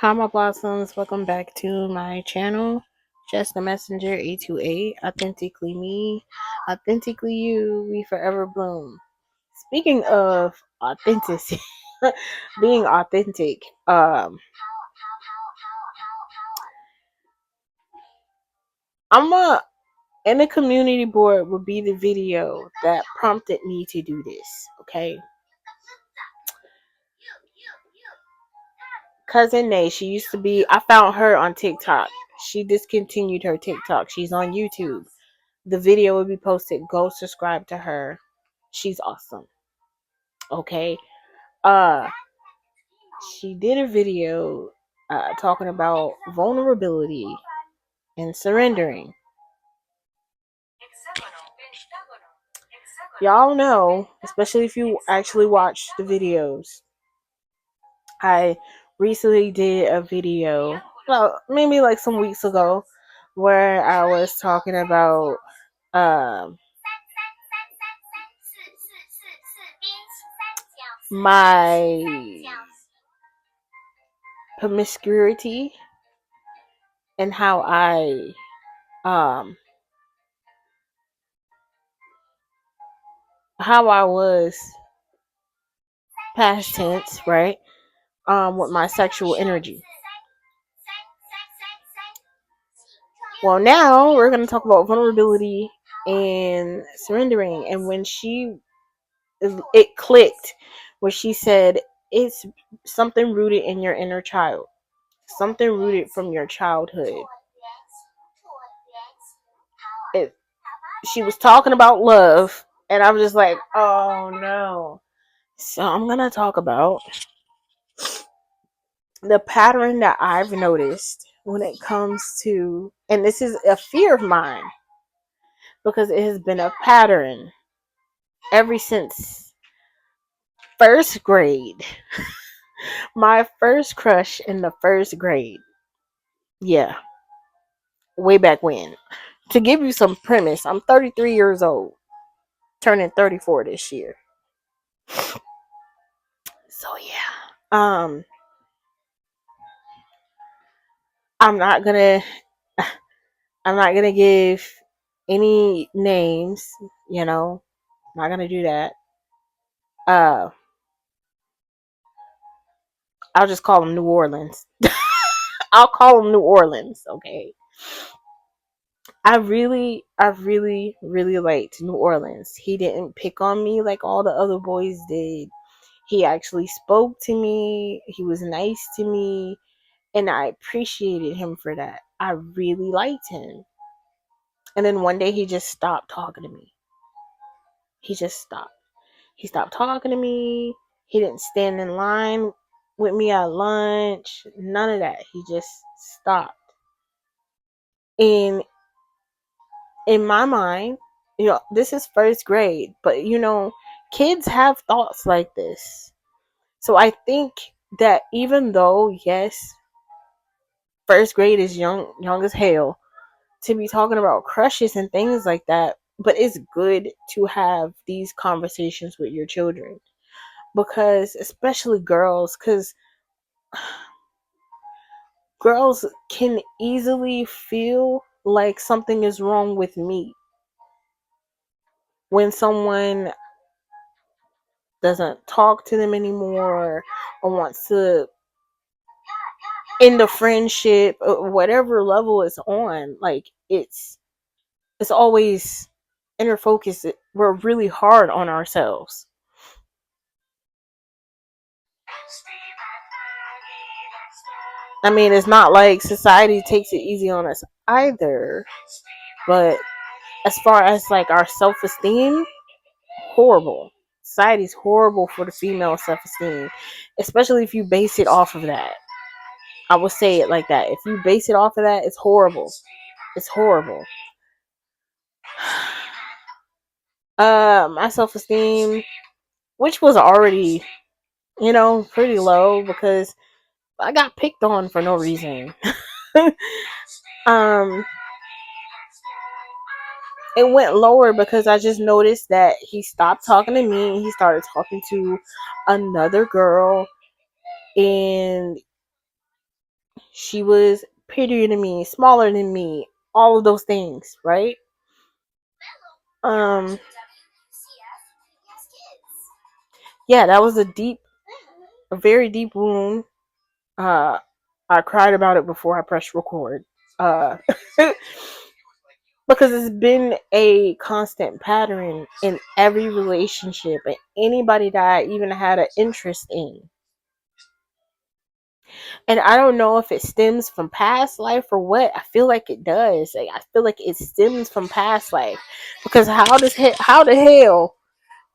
Hi, my blossoms. Welcome back to my channel. Just the messenger 828. Authentically me, authentically you. We forever bloom. Speaking of authenticity, being authentic. I'm a and the community board will be the video that prompted me to do this. Okay, cousin Nay. She used to be. I found her on TikTok. She discontinued her TikTok. She's on YouTube. The video will be posted. Go subscribe to her. She's awesome. Okay. Uh she did a video talking about vulnerability and surrendering. Y'all know, especially if you actually watch the videos. I recently did a video, well, maybe like some weeks ago, where I was talking about my promiscuity and um how I was past tense, right? With my sexual energy. Well, now we're going to talk about vulnerability and surrendering. And when it clicked, where she said, it's something rooted in your inner child, something rooted from your childhood. She was talking about love, and I was just like, oh no. So I'm going to talk about the pattern that I've noticed when it comes to, and this is a fear of mine because it has been a pattern ever since first grade. My first crush in the first grade. Yeah, way back when. To give you some premise, I'm 33 years old, turning 34 this year. So yeah, I'm not gonna, I'm not gonna give any names. You know, not gonna do that. Uh, I'll just call them New Orleans. I'll call them New Orleans. Okay. I really liked New Orleans. He didn't pick on me like all the other boys did. He actually spoke to me. He was nice to me. And I appreciated him for that. I really liked him. And then one day he just stopped talking to me. He just stopped. He stopped talking to me. He didn't stand in line with me at lunch. None of that. He just stopped. And in my mind, this is first grade, but kids have thoughts like this. So I think that even though, yes, first grade is young as hell to be talking about crushes and things like that, but it's good to have these conversations with your children, because especially girls, because girls can easily feel like something is wrong with me when someone doesn't talk to them anymore or wants to end a friendship or whatever level it's on. Like it's always inner focus. We're really hard on ourselves. I mean, it's not like society takes it easy on us either, but as far as like our self-esteem, horrible. Society's horrible for the female self-esteem, especially if you base it off of that. I will say it like that. If you base it off of that, it's horrible. It's horrible. My self-esteem, which was already, pretty low because I got picked on for no reason. um, it went lower because I just noticed that he stopped talking to me and he started talking to another girl, and She was prettier than me, smaller than me, all of those things, right? Um, yeah, that was a very deep wound. Uh, I cried about it before I pressed record. Uh, because it's been a constant pattern in every relationship and anybody that I even had an interest in. And I don't know if it stems from past life or what. I feel like it does. Like, I feel like it stems from past life because how the hell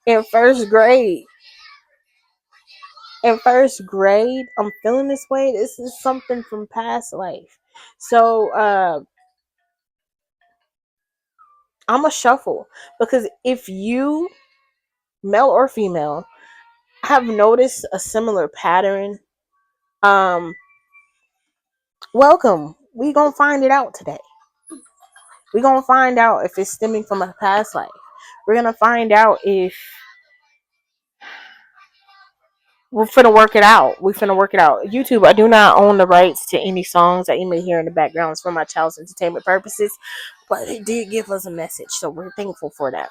in first grade I'm feeling this way. This is something from past life. So I'm a shuffle because if you, male or female, have noticed a similar pattern, um welcome. We gonna find it out today. We gonna find out if it's stemming from a past life. We're gonna find out if we're finna work it out. We finna work it out. YouTube, I do not own the rights to any songs that you may hear in the background. It's for my child's entertainment purposes, but it did give us a message, so we're thankful for that.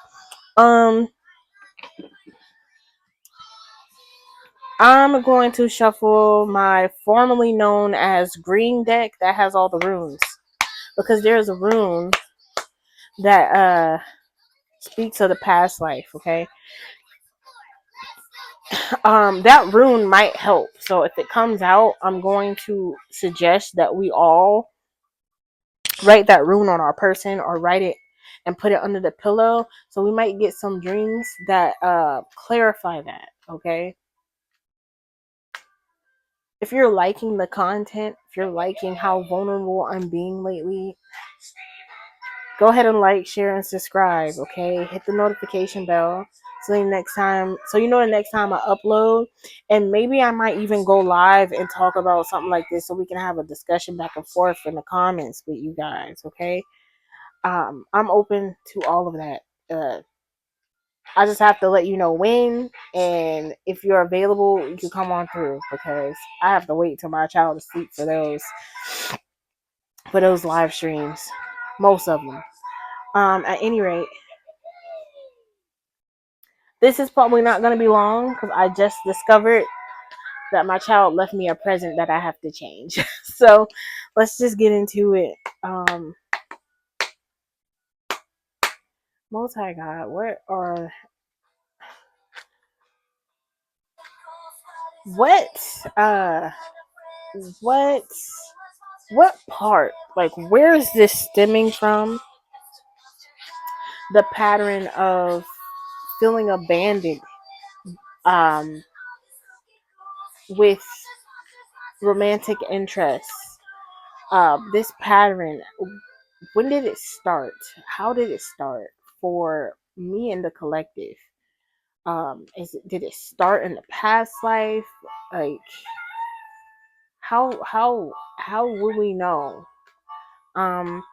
I'm going to shuffle my formerly known as green deck that has all the runes because there's a rune that speaks of the past life. Okay, that rune might help. So if it comes out, I'm going to suggest that we all write that rune on our person or write it and put it under the pillow. So we might get some dreams that clarify that. Okay. If you're liking the content, if you're liking how vulnerable I'm being lately, go ahead and like, share, and subscribe. Okay, hit the notification bell so the next time, so you know the next time I upload, and maybe I might even go live and talk about something like this so we can have a discussion back and forth in the comments with you guys. Okay, I'm open to all of that. I just have to let you know when, and if you're available, you can come on through because I have to wait till my child is asleep for those live streams, most of them. At any rate, this is probably not going to be long because I just discovered that my child left me a present that I have to change. So let's just get into it. Multi God, what uh what what part, like, where is this stemming from? The pattern of feeling abandoned um with romantic interests. This pattern, when did it start? How did it start for me and the collective? Did it start in the past life? Like, how will we know? Um,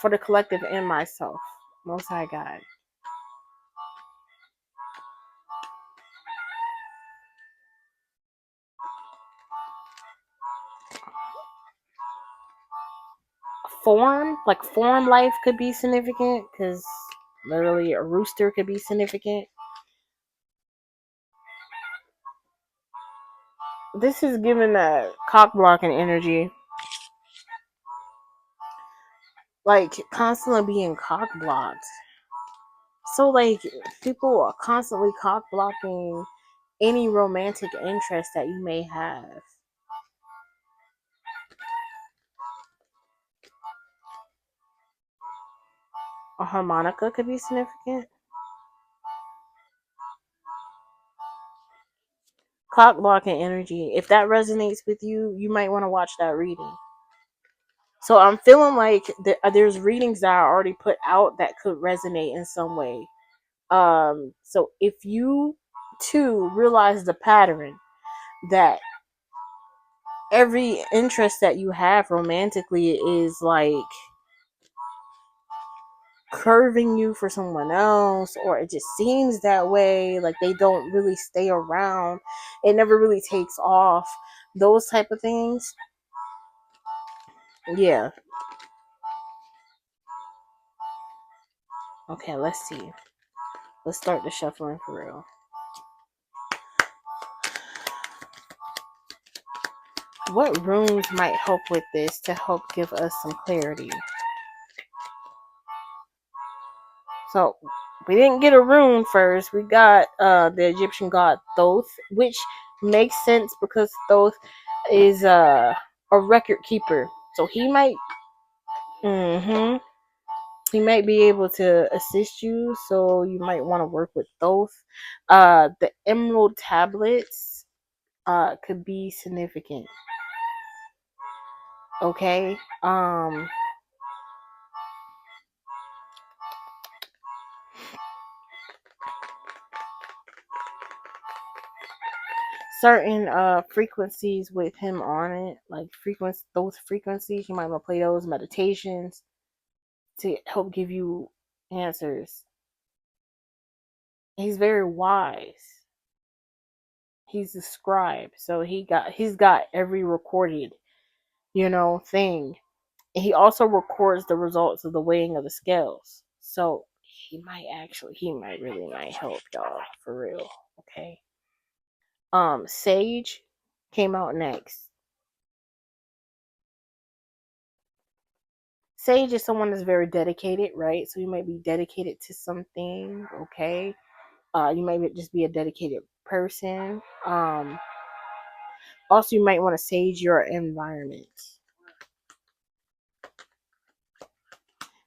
for the collective and myself, Most High God. Form life could be significant because literally a rooster could be significant. This is giving a cock blocking energy, like constantly being cock blocked. So like people are constantly cock blocking any romantic interest that you may have. A harmonica could be significant. Cock blocking energy. If that resonates with you, you might want to watch that reading. So I'm feeling like there's readings that I already put out that could resonate in some way. So if you too realize the pattern that every interest that you have romantically is like curving you for someone else, or it just seems that way, like they don't really stay around, it never really takes off, those type of things, Yeah. Okay, let's see. Let's start the shuffling for real. What runes might help with this to help give us some clarity? So we didn't get a rune first. We got the Egyptian god Thoth, which makes sense because Thoth is a record keeper. So mm-hmm, he might be able to assist you. So you might want to work with Thoth. The emerald tablets could be significant. Okay. Certain frequencies with him on it, like those frequencies, you might want to play those meditations to help give you answers. He's very wise. He's a scribe, so he's got every recorded, thing. And he also records the results of the weighing of the scales. So he might really might help y'all for real. Okay. Sage came out next. Sage is someone that's very dedicated, right? So you might be dedicated to something, okay? You might just be a dedicated person. Also, you might want to sage your environment.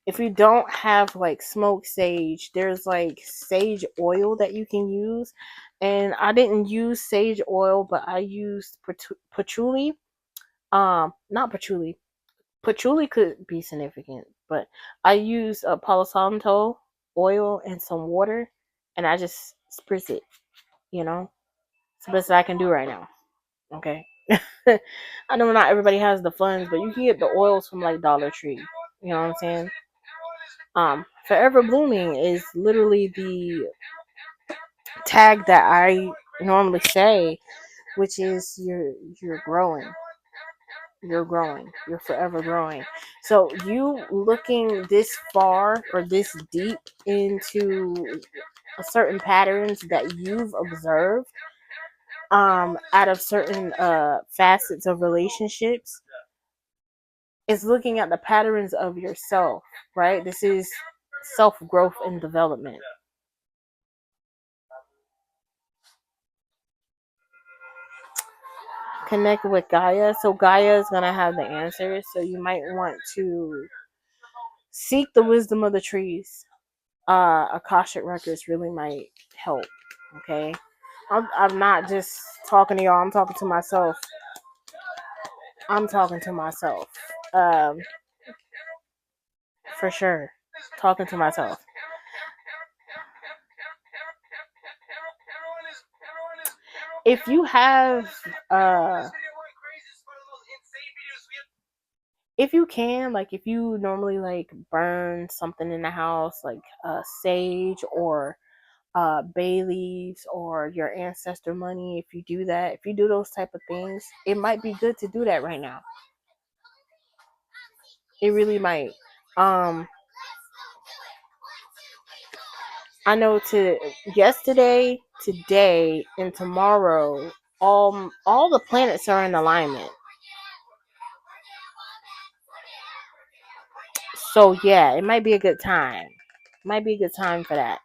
If you don't have like smoke sage, there's like sage oil that you can use. And I didn't use sage oil, but I used patchouli. Not patchouli. Patchouli could be significant, but I use a Palo Santo oil and some water, and I just spritz it. It's the best I can do right now. Okay. I know not everybody has the funds, but you can get the oils from like Dollar Tree. You know what I'm saying? Forever blooming is literally the tag that I normally say, which is you're growing. You're growing. You're forever growing. So you looking this far or this deep into certain patterns that you've observed out of certain facets of relationships is looking at the patterns of yourself, right? This is self growth and development. Connect with Gaia. So Gaia is gonna have the answers. So you might want to seek the wisdom of the trees. Akashic records really might help. Okay, I'm not just talking to y'all. I'm talking to myself. I'm talking to myself. Um, for sure, talking to myself. If you have if you can, like if you normally like burn something in the house, like sage or bay leaves or your ancestor money, if you do that, if you do those type of things, it might be good to do that right now. It really might. I know to yesterday, today, and tomorrow, all the planets are in alignment. So yeah, it might be a good time. Might be a good time for that.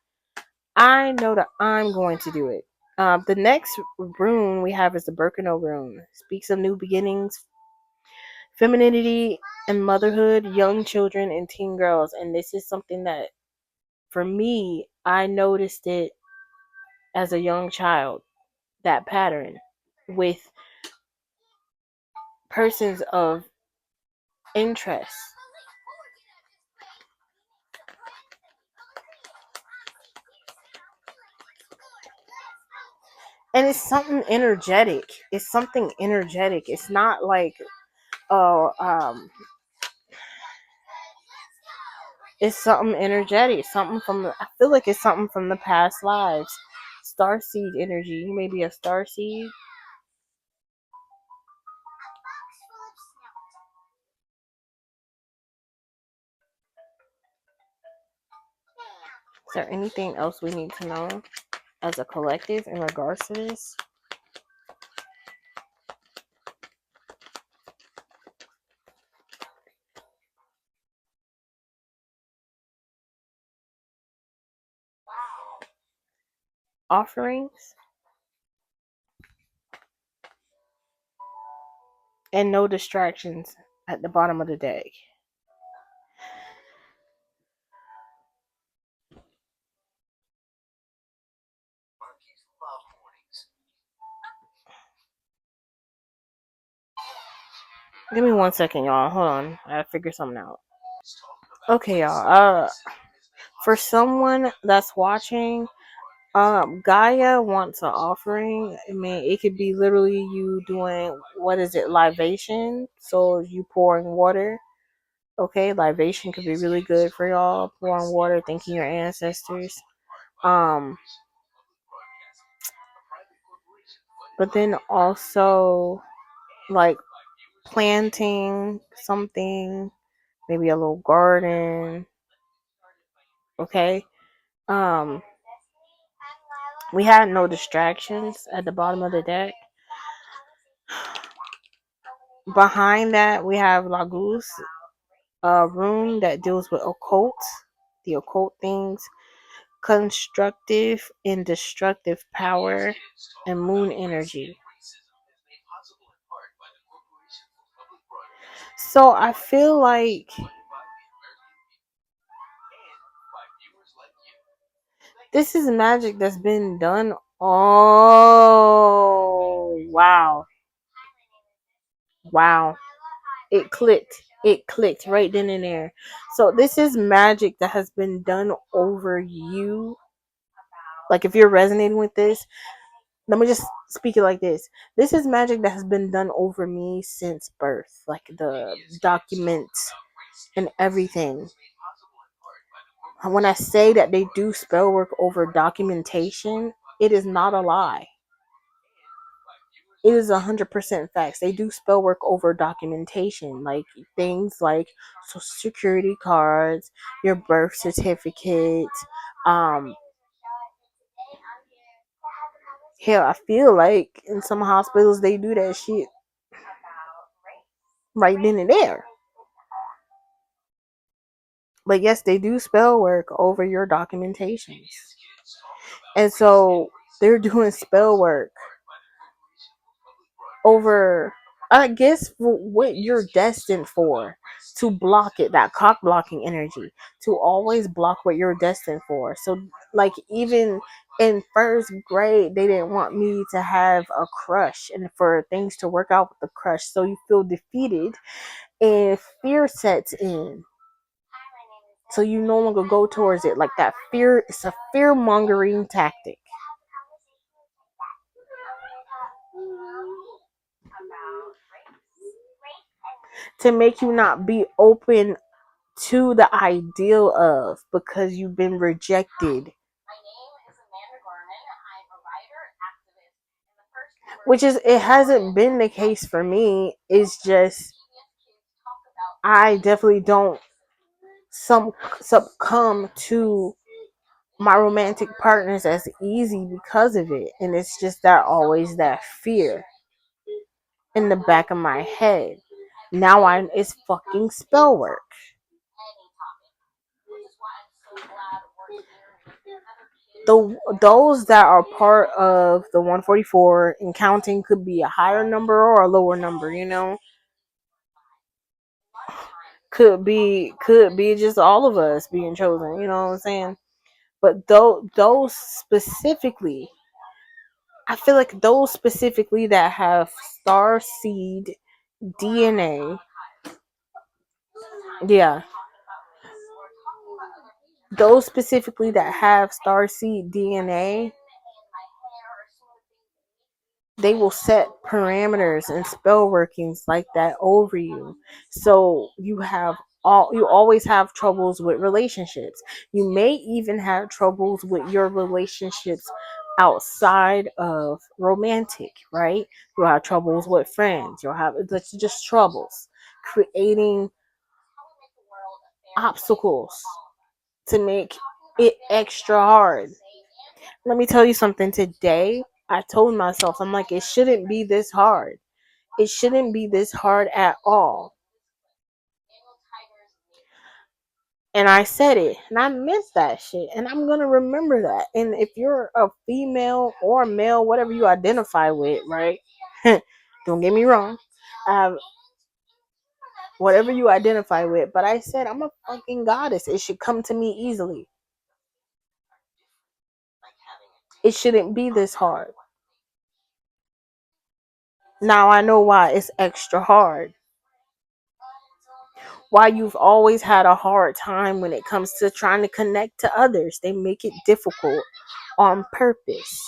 I know that I'm going to do it. The next rune we have is the Birkenau rune. Speaks of new beginnings, femininity, and motherhood, young children, and teen girls. And this is something that, for me, I noticed it as a young child. That pattern with persons of interest. And it's something energetic. It's something energetic. It's not like, oh, it's something energetic. Something I feel like it's something from the past lives. Starseed energy. You may be a starseed. there anything else we need to know as a collective in regards to this? Offerings and no distractions at the bottom of the deck. Give me 1 second, y'all. Hold on. I gotta figure something out. Okay, y'all. For someone that's watching, Gaia wants an offering. I mean, it could be literally you doing, what is it, libation? So you pouring water. Okay, libation could be really good for y'all. Pouring water, thanking your ancestors. But then also like planting something, maybe a little garden. Okay. We had no distractions at the bottom of the deck. Behind that, we have Laguz, a rune that deals with the occult things, constructive and destructive power, and moon energy. So I feel like this is magic that's been done. Oh, wow. Wow. It clicked. It clicked right then and there. So this is magic that has been done over you. Like if you're resonating with this, let me just speak it like this. This is magic that has been done over me since birth. Like the documents and everything. When I say that they do spell work over documentation, it is not a lie. It is 100% facts. They do spell work over documentation, like things like social security cards, your birth certificate. Um, Hell, I feel like in some hospitals they do that shit right then and there. But yes, they do spell work over your documentations, and so they're doing spell work over, I guess, what you're destined for, to block it, that cock blocking energy, to always block what you're destined for. So like even in first grade they didn't want me to have a crush and for things to work out with the crush, so you feel defeated and fear sets in, so you no longer go towards it. Like that fear, it's a fear mongering tactic to make you not be open to the ideal of, because you've been rejected. Which is, it hasn't been the case for me. It's just I definitely don't succumb to my romantic partners as easy because of it. And it's just that always that fear in the back of my head. Now it's fucking spell work. Those that are part of the 144 and counting could be a higher number or a lower number, could be just all of us being chosen, you know what I'm saying? But those specifically, I feel like those specifically that have star seed DNA, yeah, those specifically that have star seed DNA, they will set parameters and spell workings like that over you. So you always have troubles with relationships. You may even have troubles with your relationships outside of romantic, right? You'll have troubles with friends. You'll have, it's just troubles, creating obstacles to make it extra hard. Let me tell you something. Today, I told myself, I'm like, it shouldn't be this hard. It shouldn't be this hard at all. And I said it, and I meant that shit, and I'm gonna remember that. And if you're a female or male, whatever you identify with, right? Don't get me wrong. Whatever you identify with, but I said I'm a fucking goddess. It should come to me easily. It shouldn't be this hard. Now I know why it's extra hard. Why you've always had a hard time when it comes to trying to connect to others. They make it difficult on purpose.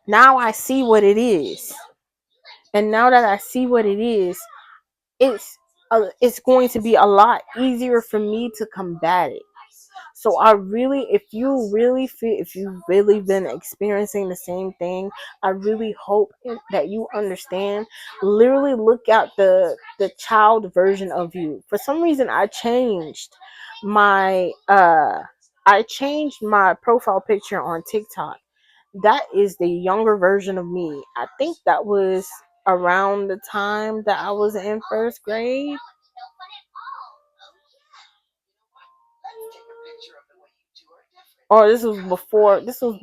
Now I see what it is. And now that I see what it is, it's going to be a lot easier for me to combat it. So I really, if you really feel, if you've really been experiencing the same thing, I really hope that you understand. Literally look at the child version of you. For some reason, my I changed my profile picture on TikTok. That is the younger version of me. I think that was around the time that I was in first grade. Oh, this was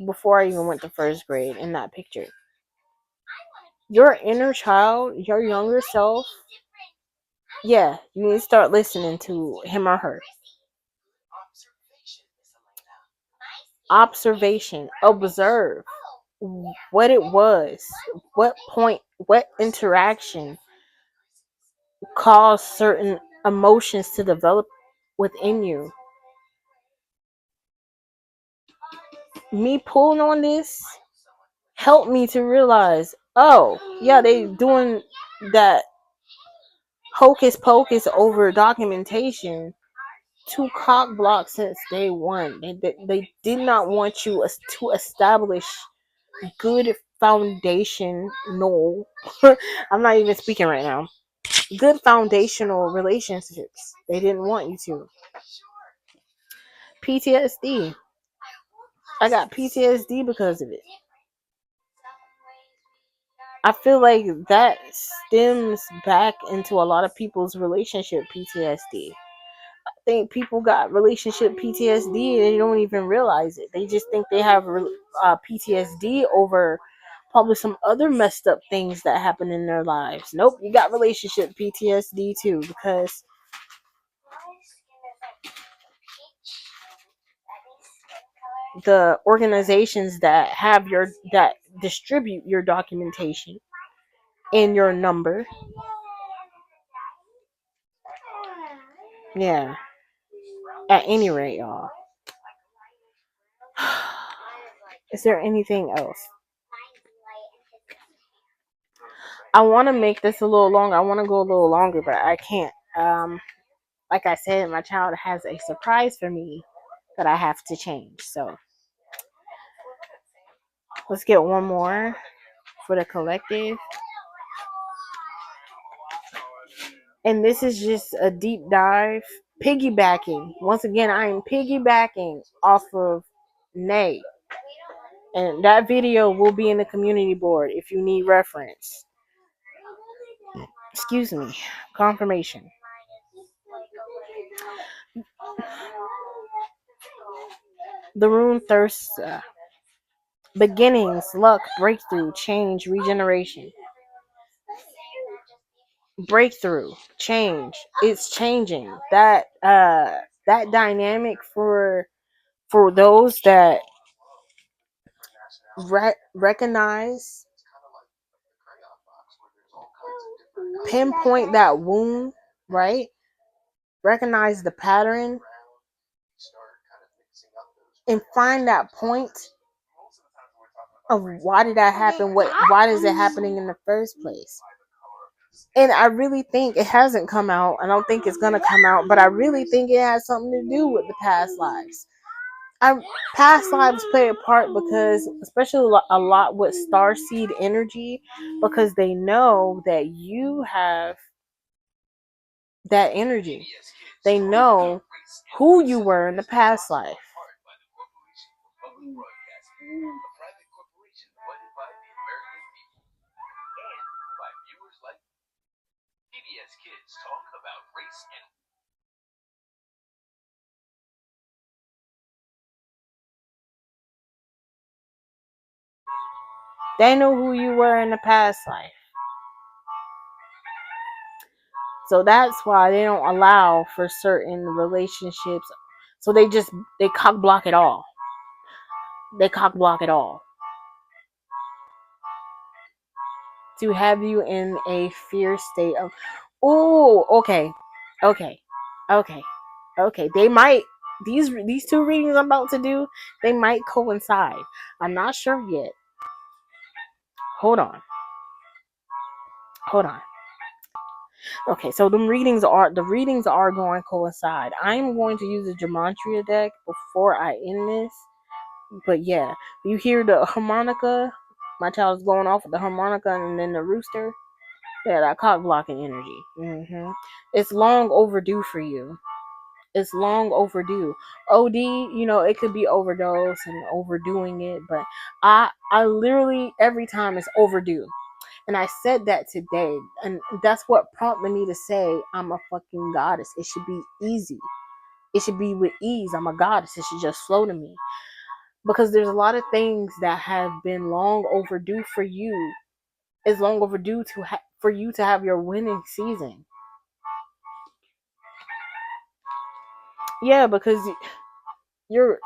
before I even went to first grade in that picture. Your inner child, your younger self, yeah, you need to start listening to him or her. Observation, observe what it was, what point, what interaction caused certain emotions to develop within you. Me pulling on this helped me to realize, oh, yeah, they doing that hocus pocus over documentation to cock block since day one. They did not want you to establish good foundation. No, I'm not even speaking right now. Good foundational relationships. They didn't want you to. PTSD. I got PTSD because of it. I feel like that stems back into a lot of people's relationship PTSD. I think people got relationship PTSD and they don't even realize it. They just think they have PTSD over probably some other messed up things that happen in their lives. Nope, you got relationship PTSD too, because the organizations that distribute your documentation and your number, yeah. At any rate, y'all. Is there anything else? I want to make this a little longer. I want to go a little longer, but I can't. Like I said, my child has a surprise for me that I have to change. So let's get one more for the collective. And this is just a deep dive. Piggybacking. Once again, I am piggybacking off of Nay. And that video will be in the community board if you need reference. Excuse me. Confirmation. The rune thirsts. Beginnings, luck, breakthrough, change, regeneration. Breakthrough, change. It's changing. That dynamic for those that recognize, pinpoint that wound, right? Recognize the pattern and find that point of why did that happen? Why is it happening in the first place? And I really think it hasn't come out. I don't think it's gonna come out, but I really think it has something to do with the past lives. Past lives play a part because, especially a lot with starseed energy, because they know that that energy. They know who you were in the past life. They know who you were in the past life. So that's why they don't allow for certain relationships. So they cock block it all. They cock block it all. To have you in a fear state of, oh, okay. They might, these two readings I'm about to do, they might coincide. I'm not sure yet. Hold on. Okay, so the readings are going to coincide. I'm going to use the gematria deck before I end this. But yeah, you hear the harmonica. My child is going off with the harmonica and then the rooster. Yeah, that cock blocking energy. It's long overdue for you. It's long overdue. OD, it could be overdose and overdoing it, but I literally every time it's overdue. And I said that today, and that's what prompted me to say I'm a fucking goddess. It should be easy. It should be with ease. I'm a goddess. It should just flow to me. Because there's a lot of things that have been long overdue for you. It's long overdue for you to have your winning season. Yeah, because you're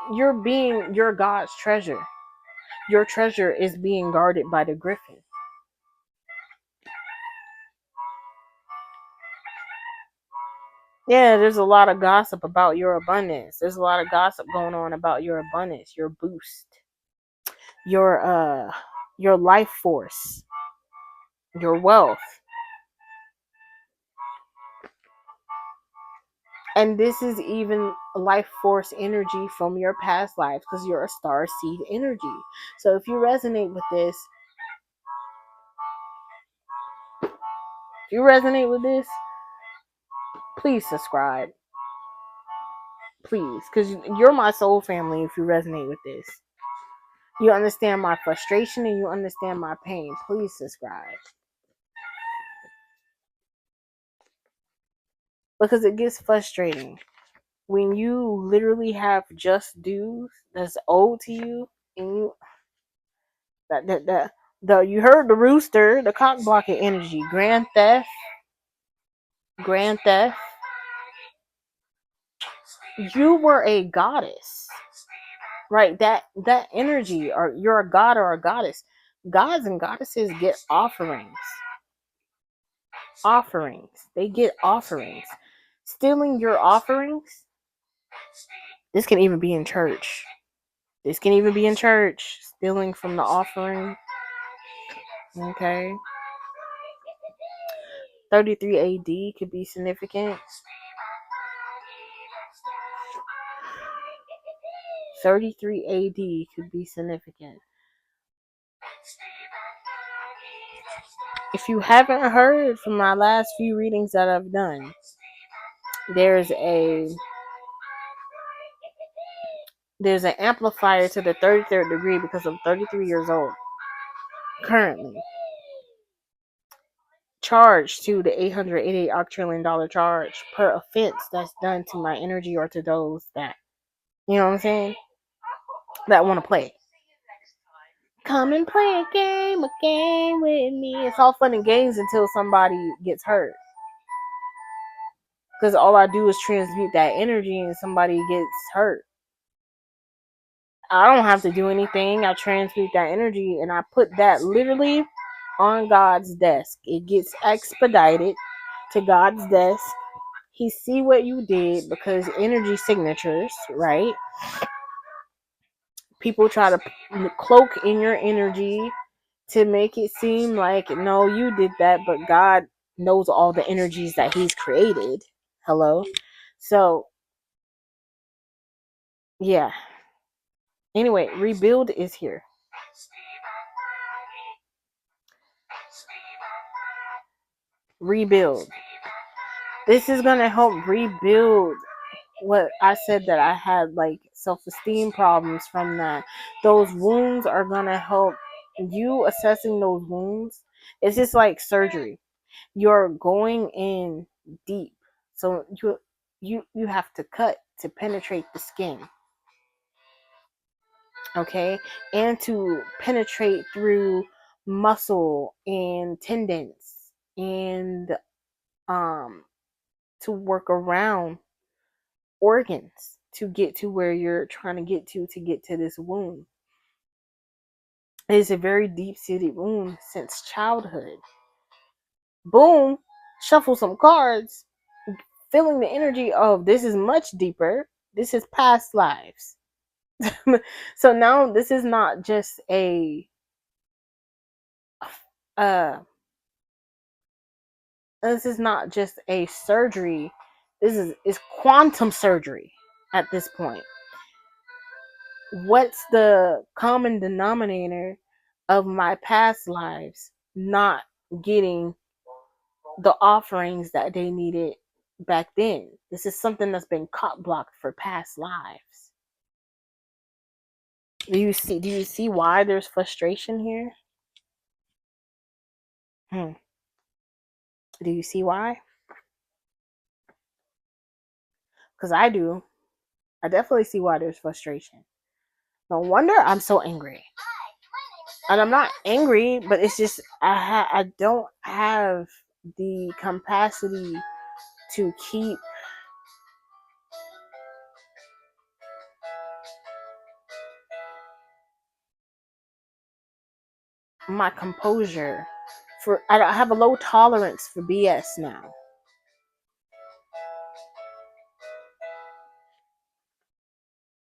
God's treasure. Your treasure is being guarded by the griffin. Yeah, there's a lot of gossip about your abundance. There's a lot of gossip going on about your abundance, your boost, your life force, your wealth. And this is even life force energy from your past lives because you're a star seed energy. So if you resonate with this, please subscribe. Please, because you're my soul family if you resonate with this. You understand my frustration and you understand my pain. Please subscribe. Because it gets frustrating when you literally have just dues that's owed to you, and you heard the rooster, the cock blocking energy, grand theft. You were a goddess, right? That energy, or you're a god or a goddess. Gods and goddesses get offerings. They get offerings. Stealing your offerings. This can even be in church. Stealing from the offering. Okay. 33 AD could be significant. 33 AD could be significant. If you haven't heard from my last few readings that I've done, there's an amplifier to the 33rd degree because I'm 33 years old currently. Charge to the $888 octrillion charge per offense that's done to my energy or to those that, you know what I'm saying, that want to play. Come and play a game with me. It's all fun and games until somebody gets hurt. Because all I do is transmute that energy and somebody gets hurt. I don't have to do anything. I transmute that energy and I put that literally on God's desk. It gets expedited to God's desk. He see what you did because energy signatures, right? People try to cloak in your energy to make it seem like, no, you did that, but God knows all the energies that he's created. Hello? So, yeah. Anyway, rebuild is here. Rebuild. This is gonna help rebuild what I said, that I had like self-esteem problems from that. Those wounds are gonna help you assessing those wounds. It's just like surgery. You're going in deep. So you have to cut to penetrate the skin. Okay? And to penetrate through muscle and tendons and um to work around organs to get to where you're trying to get to this wound. It is a very deep seated wound since childhood. Boom, shuffle some cards, feeling the energy of this is much deeper. This is past lives. So now this is not just uh this is not just a surgery. This is quantum surgery at this point. What's the common denominator of my past lives not getting the offerings that they needed back then? This is something that's been cop blocked for past lives. Do you see why there's frustration here? Do you see why? Because I do. I definitely see why there's frustration. No wonder I'm so angry. And I'm not angry, but it's just I don't have the capacity to keep my composure. I have a low tolerance for BS now.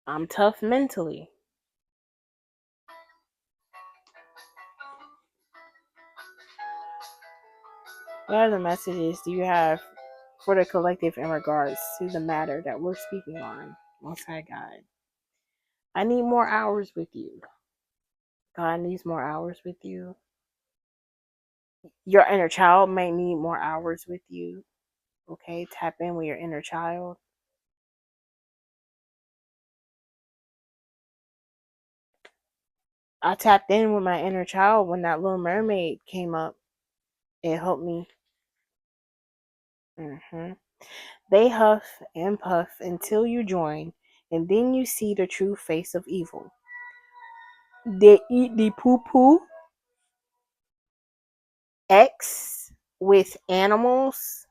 I'm tough mentally. What other messages do you have for the collective in regards to the matter that we're speaking on? Most High God, I need more hours with you. God needs more hours with you. Your inner child may need more hours with you. Okay, tap in with your inner child. I tapped in with my inner child when that little mermaid came up. It helped me. They huff and puff until you join, and then you see the true face of evil. They eat the poo poo. X with animals,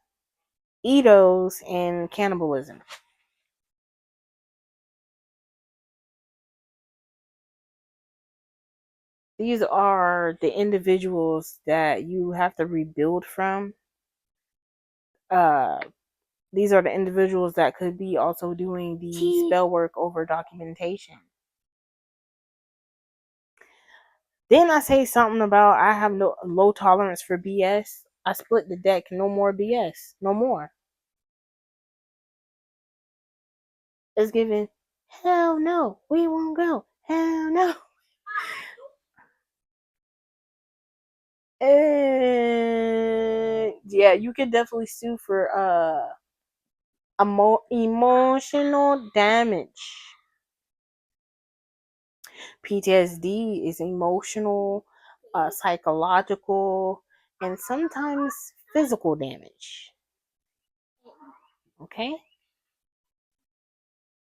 Edos, and cannibalism. These are the individuals that you have to rebuild from. Uh, these are the individuals that could be also doing the spell work over documentation. Then I say something about I have no low tolerance for BS. I split the deck. No more BS. No more. It's given. Hell no. We won't go. Hell no. Yeah, you can definitely sue for emotional damage. PTSD is emotional, psychological, and sometimes physical damage. Okay?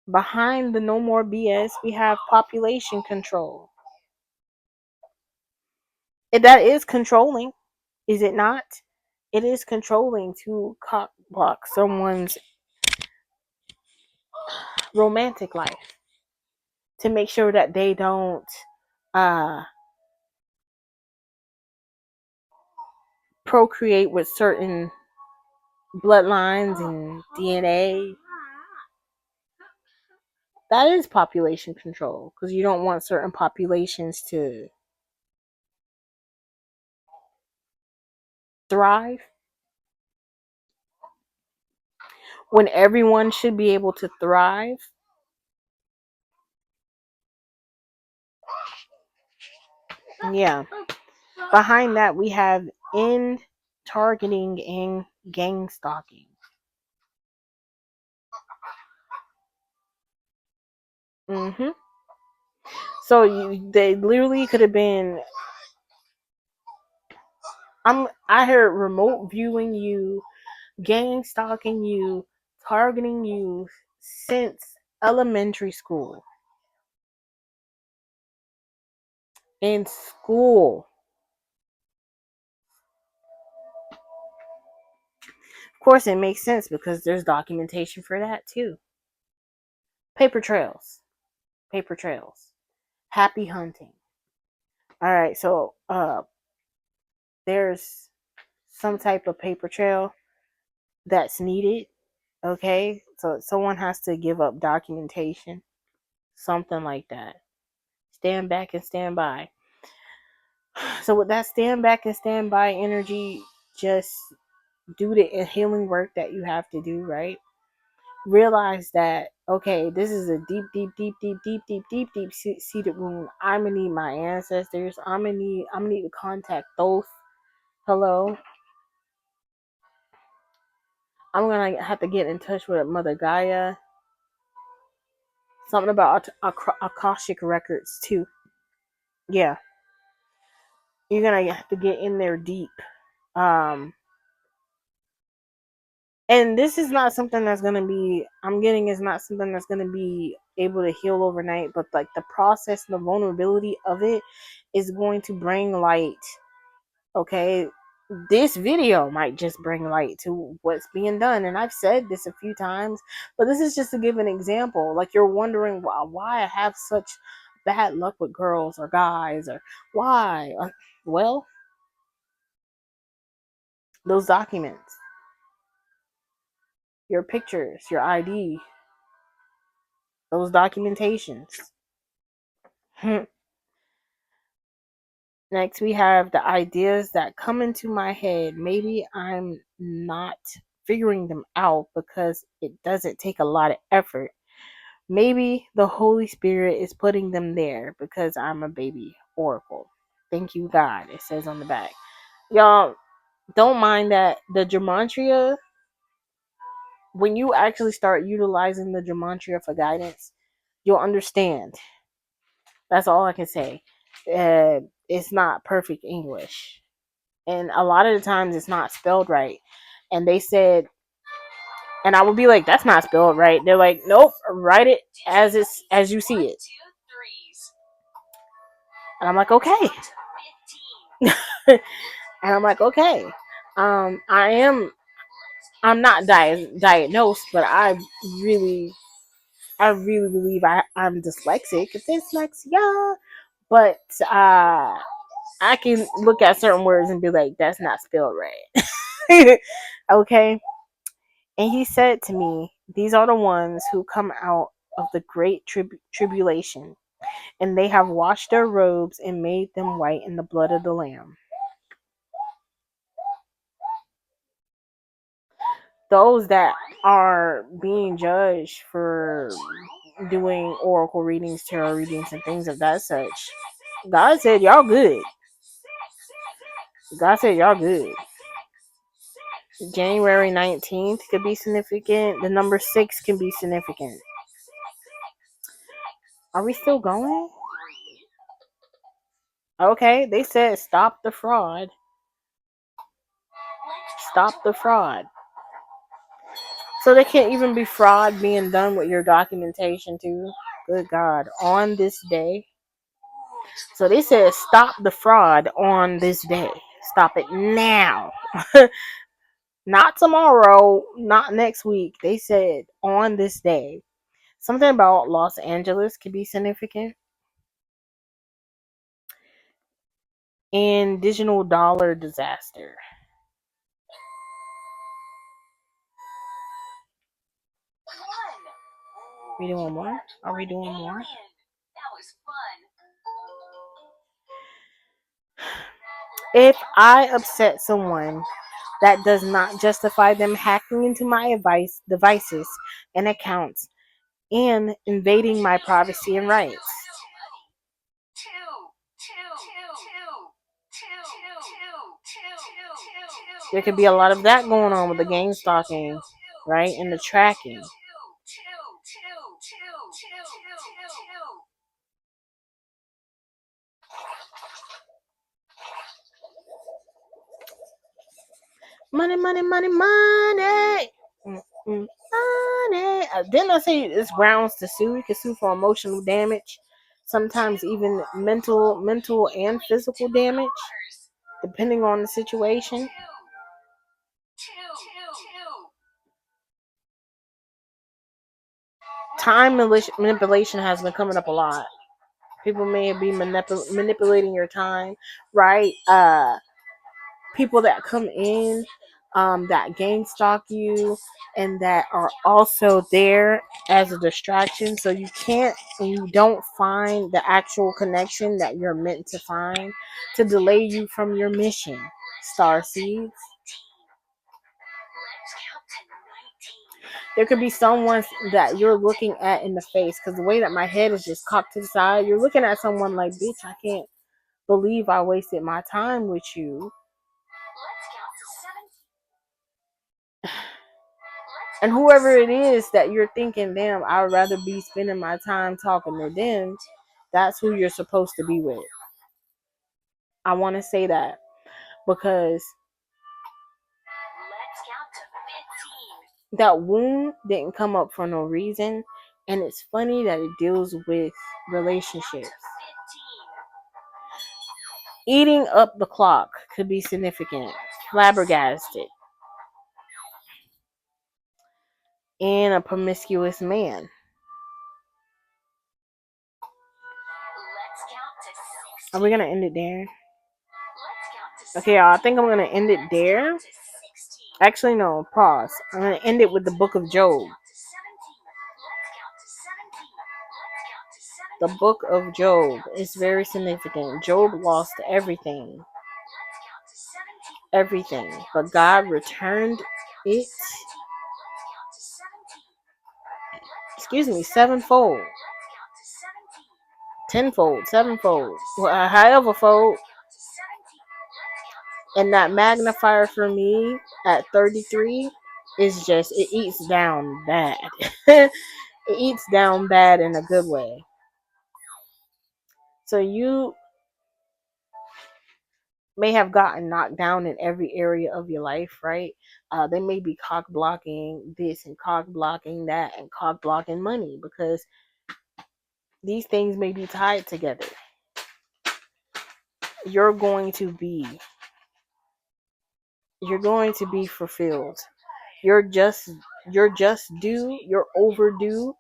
Behind the no more BS, we have population control. That is controlling, is it not? It is controlling to cock block someone's romantic life to make sure that they don't uh, procreate with certain bloodlines and DNA. That is population control because you don't want certain populations to thrive when everyone should be able to thrive. Yeah. Behind that, we have end targeting and gang stalking. Mm-hmm. So they literally could have been. I heard remote viewing you, gang stalking you, targeting you since elementary school. In school. Of course, it makes sense because there's documentation for that too. Paper trails. Paper trails. Happy hunting. All right, so there's some type of paper trail that's needed. Okay, so someone has to give up documentation, something like that. Stand back and stand by. So with that stand back and stand by energy, just do the healing work that you have to do, right? Realize that, okay, this is a deep seated wound. I'm gonna need my ancestors. I'm gonna need to contact Thoth. Hello. I'm gonna have to get in touch with Mother Gaia. Something about Akashic records too. Yeah, you're gonna have to get in there deep. Um, and this is not something that's gonna be. I'm getting is not something that's gonna be able to heal overnight. But like the process and the vulnerability of it is going to bring light. Okay, this video might just bring light to what's being done, and I've said this a few times, but this is just to give an example. Like you're wondering why I have such bad luck with girls or guys, or why. Well, those documents, your pictures, your ID, those documentations. Next, we have the ideas that come into my head. Maybe I'm not figuring them out because it doesn't take a lot of effort. Maybe the Holy Spirit is putting them there because I'm a baby oracle. Thank you, God, it says on the back. Y'all, don't mind that. The gematria, when you actually start utilizing the gematria for guidance, you'll understand. That's all I can say. It's not perfect English. And a lot of the times it's not spelled right. And they said, and I would be like, that's not spelled right. They're like, nope, write it as you see it. And I'm like, okay. And I'm like, okay. I'm not diagnosed, but really believe I'm dyslexic. Dyslexia. But I can look at certain words and be like, that's not spelled right. Okay. And he said to me, these are the ones who come out of the great tribulation, and they have washed their robes and made them white in the blood of the Lamb. Those that are being judged for doing oracle readings, tarot readings, and things of that such, God said y'all good. God said y'all good. January 19th could be significant. The number 6 can be significant. Are we still going? Okay, they said stop the fraud. Stop the fraud. So there can't even be fraud being done with your documentation too. Good God. On this day. So they said stop the fraud on this day. Stop it now. Not tomorrow, not next week. They said on this day. Something about Los Angeles could be significant. And digital dollar disaster. We doing more? Are we doing more? If I upset someone, that does not justify them hacking into my devices and accounts and invading my privacy and rights. There could be a lot of that going on with the gang stalking, right? And the tracking. Money, money, money, money. Money. Didn't I say it's grounds to sue? You can sue for emotional damage, sometimes even mental and physical damage, depending on the situation. Time manipulation has been coming up a lot. People may be manipulating your time, right? People that come in, that gang stalk you, and that are also there as a distraction, so you can't and you don't find the actual connection that you're meant to find, to delay you from your mission. Star seeds. There could be someone that you're looking at in the face, because the way that my head is just cocked to the side, you're looking at someone like, bitch, I can't believe I wasted my time with you. And whoever it is that you're thinking, damn, I'd rather be spending my time talking to them, that's who you're supposed to be with. I want to say that because that wound didn't come up for no reason. And it's funny that it deals with relationships. Eating up the clock could be significant. Flabbergasted. And a promiscuous man. Are we going to end it there? Okay, y'all, I think I'm going to end it there. Actually, no, pause. I'm going to end it with the book of Job. The book of Job is very significant. Job lost everything. Everything. But God returned it. Sevenfold. Tenfold. Sevenfold. However fold. And that magnifier for me at 33 is just, it eats down bad. It eats down bad in a good way. So you may have gotten knocked down in every area of your life, right? They may be cock blocking this and cock blocking that and cock blocking money, because these things may be tied together. You're going to be fulfilled. Your just due, your overdue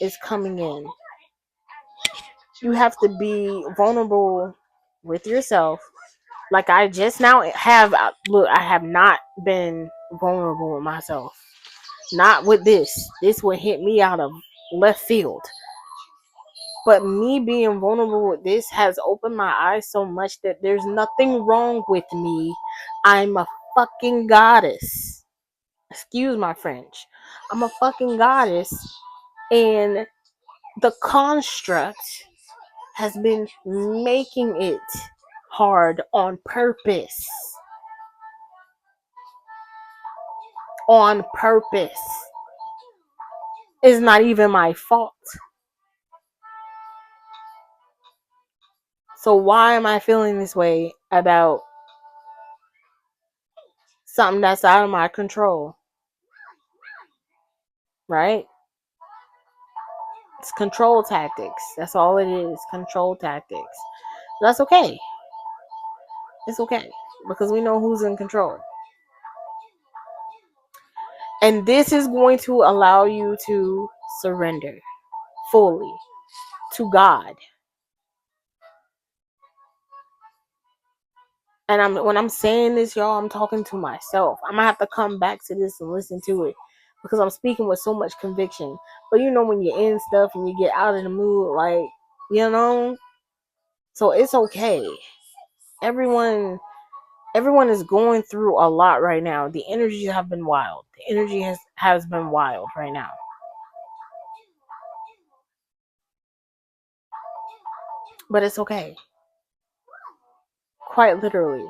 is coming in. You have to be vulnerable with yourself. Like I just now have, look, I have not been vulnerable with myself. Not with this. This would hit me out of left field. But me being vulnerable with this has opened my eyes so much that there's nothing wrong with me. I'm a fucking goddess. Excuse my French. I'm a fucking goddess. And the construct has been making it hard on purpose. On purpose. It's not even my fault. So why am I feeling this way about something that's out of my control? Right? It's control tactics. That's all it is. Control tactics. That's okay. It's okay. Because we know who's in control. And this is going to allow you to surrender fully to God. And when I'm saying this, y'all, I'm talking to myself. I'm gonna have to come back to this and listen to it, because I'm speaking with so much conviction. But you know, when you're in stuff and you get out of the mood, like, you know, so it's okay. Everyone is going through a lot right now. The energies have been wild. The energy has been wild right now. But it's okay. Quite literally.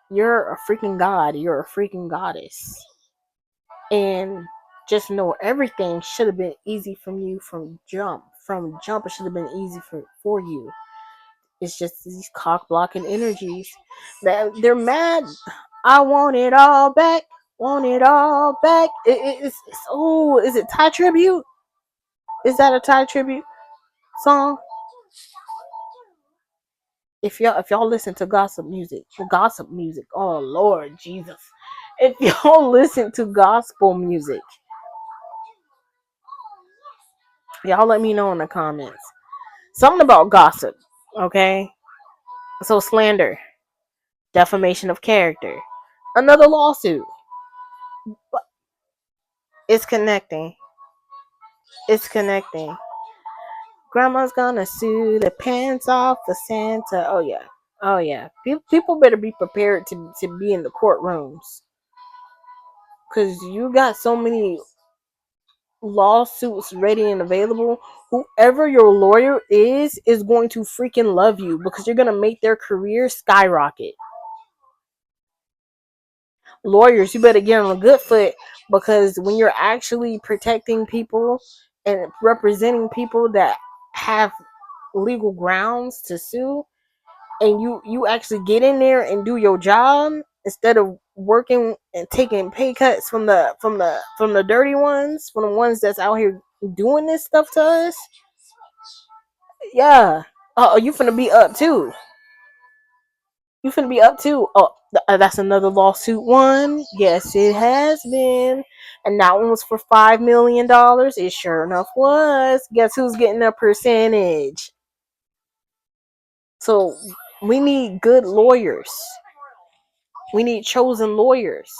You're a freaking god. You're a freaking goddess. And just know everything should have been easy from you from jump. From jump, it should have been easy for you. It's just these cock blocking energies that they're mad. I want it all back. Want it all back. Oh, is it Thai tribute? Is that a Thai tribute song? If y'all listen to gossip music, oh Lord Jesus. If y'all listen to gospel music, y'all let me know in the comments. Something about gossip, okay? So slander, defamation of character, another lawsuit. It's connecting. It's connecting. Grandma's gonna sue the pants off the Santa. Oh yeah. Oh yeah. People better be prepared to be in the courtrooms. Cause you got so many lawsuits ready and available. Whoever your lawyer is going to freaking love you because you're gonna make their career skyrocket. Lawyers, you better get on a good foot because when you're actually protecting people and representing people that have legal grounds to sue, and you actually get in there and do your job instead of working and taking pay cuts from the dirty ones, from the ones that's out here doing this stuff to us. Yeah. Oh, you finna be up too. You finna be up too. Oh, that's another lawsuit one. Yes, it has been. And that one was for $5 million. It sure enough was. Guess who's getting a percentage? So we need good lawyers. We need chosen lawyers.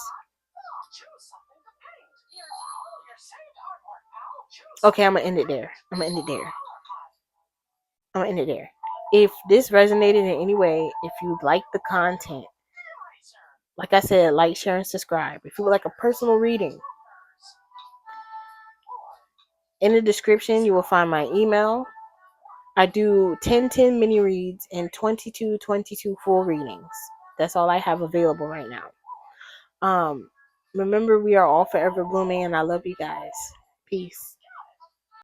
Okay, I'm gonna end it there. If this resonated in any way, if you like the content, like I said, like, share, and subscribe. If you would like a personal reading, in the description you will find my email. I do 10 mini reads and 22 full readings. That's all I have available right now. Remember, we are all forever blooming, and I love you guys. Peace.